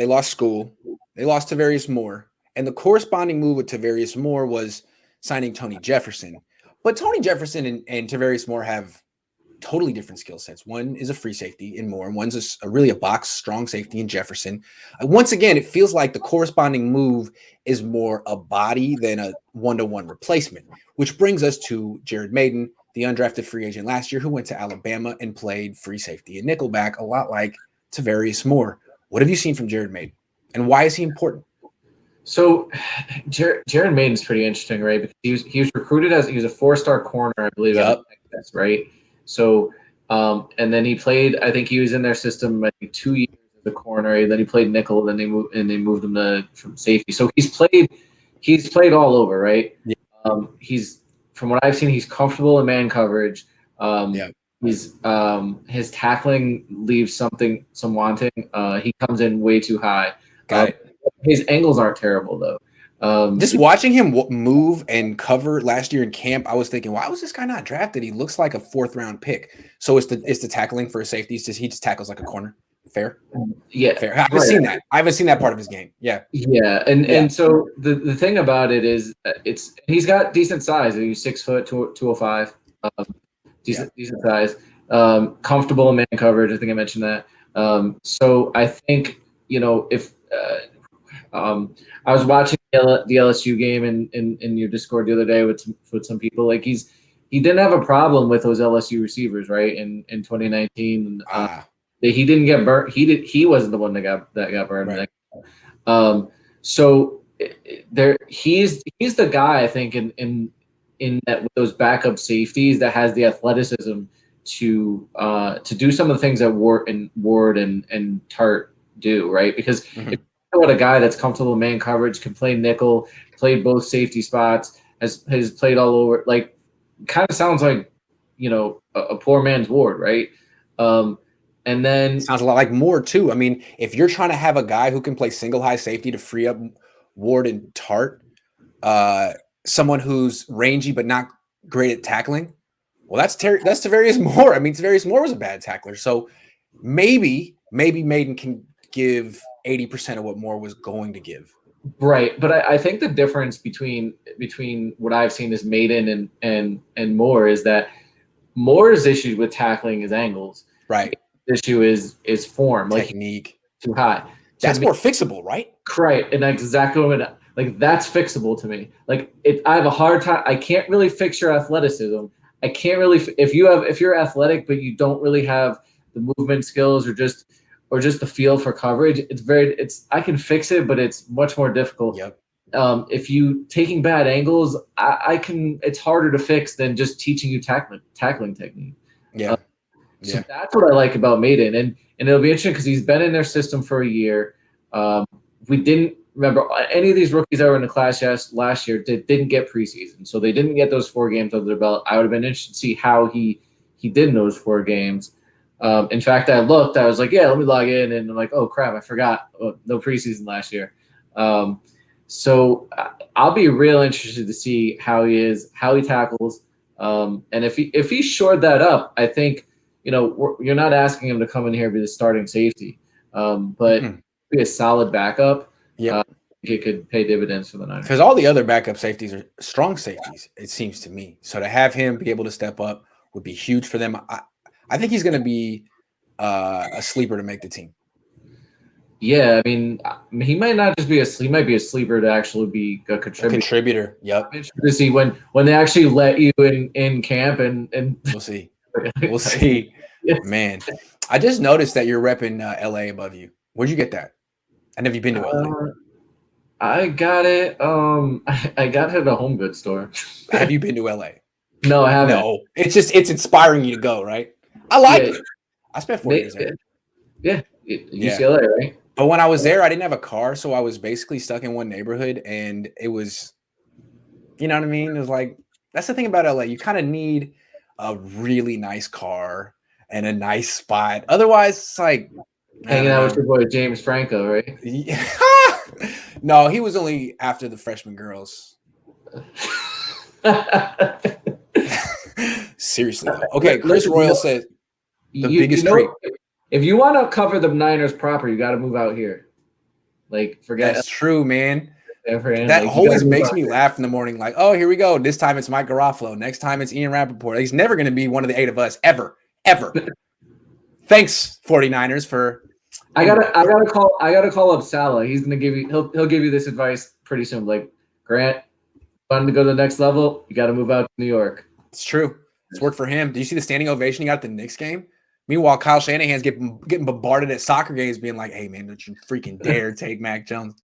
they lost School, they lost Tavarius Moore, and the corresponding move with Tavarius Moore was signing Tony Jefferson. But Tony Jefferson and Tavarius Moore have totally different skill sets. One is a free safety in Moore, and one's really a box strong safety in Jefferson. Once again, it feels like the corresponding move is more a body than a one-to-one replacement, which brings us to Jared Mayden, the undrafted free agent last year who went to Alabama and played free safety and nickelback, a lot like Tavarius Moore. What have you seen from Jared Mayden, and why is he important? So Jared Mayden's pretty interesting, right? Because he was recruited he was a 4-star corner, I believe, out of Texas, right? So and then he played. I think he was in their system, I think, 2 years as a corner. And then he played nickel. Then they moved him from safety. So he's played all over, right? Yeah. He's, from what I've seen, he's comfortable in man coverage. He's his tackling leaves some wanting. He comes in way too high. Got it. His angles aren't terrible though. Just watching him move and cover last year in camp, I was thinking, why was this guy not drafted? He looks like a 4th-round pick. So it's the tackling for a safety. He just tackles like a corner. Fair? Yeah. Fair. I haven't seen that. I haven't seen that part of his game. Yeah. Yeah. And so the thing about it is he's got decent size. He's 6 foot, 205. Decent size. Comfortable in man coverage. I think I mentioned that. So I think, if I was watching the LSU game in your Discord the other day with some people. Like he didn't have a problem with those LSU receivers, right? In 2019, he didn't get burnt. He wasn't the one that got burned. Right. So he's the guy, I think, in that with those backup safeties that has the athleticism to do some of the things that Ward and Tart do, right? Because if what a guy that's comfortable in man coverage, can play nickel, played both safety spots, has played all over. Like, kind of sounds like, a poor man's Ward, right? And then sounds a lot like Moore too. I mean, if you're trying to have a guy who can play single high safety to free up Ward and Tart, someone who's rangy but not great at tackling, well, that's Tavarius Moore. I mean, Tavarius Moore was a bad tackler, so maybe Mayden can give 80% of what Moore was going to give. Right. But I think the difference between what I've seen as Mayden and Moore is that Moore's issue with tackling is angles. Right. The issue is form. Technique. Too high. That's more fixable, right? Right. And that's exactly what that's fixable to me. I have a hard time. I can't really fix your athleticism. I can't really, if you're athletic, but you don't really have the movement skills or just the feel for coverage, I can fix it, but it's much more difficult. Yep. If you taking bad angles, it's harder to fix than just teaching you tackling technique. Yeah. So that's what I like about Mayden. And it'll be interesting because he's been in their system for a year. We didn't remember any of these rookies that were in the class last year didn't get preseason. So they didn't get those 4 games under their belt. I would have been interested to see how he did in those 4 games. In fact, I was like, let me log in. And I'm like, oh, crap, I forgot. No preseason last year. So I'll be real interested to see how he is, how he tackles. And if he shored that up, I think, you're not asking him to come in here and be the starting safety. But be a solid backup. Yeah. It could pay dividends for the Niners. Because all the other backup safeties are strong safeties, it seems to me. So to have him be able to step up would be huge for them. I think he's going to be a sleeper to make the team. Yeah, I mean, he might not just be he might be a sleeper to actually be a contributor. Yep. To see when they actually let you in camp and we'll see. We'll see. Yes. Man, I just noticed that you're repping LA above you. Where'd you get that? And have you been to LA? I got it. I got it at a home goods store. Have you been to LA? No, I haven't. No, it's inspiring you to go, right? I like it. I spent 4 years there. Yeah, UCLA, right? But when I was there, I didn't have a car, so I was basically stuck in one neighborhood, and it was, you know what I mean? It was like, that's the thing about LA. You kind of need a really nice car and a nice spot. Otherwise, it's like hanging out with your boy James Franco, right? Yeah. No, he was only after the freshman girls. Seriously, though. Okay, Chris Royal says the biggest treat. If you want to cover the Niners proper, you got to move out here. Like, forget That's true, man. for him. That Like, always makes me laugh in the morning. Like, oh, here we go. This time it's Mike Garofalo. Next time it's Ian Rappaport. He's never going to be one of the 8 of us ever. Thanks, 49ers, for. I gotta call up Salah. He's gonna give you. He'll give you this advice pretty soon. Like, Grant, wanting to go to the next level, you got to move out to New York. It's true. It's worked for him. Did you see the standing ovation he got at the Knicks game? Meanwhile, Kyle Shanahan's getting bombarded at soccer games, being like, "Hey, man, don't you freaking dare take Mac Jones."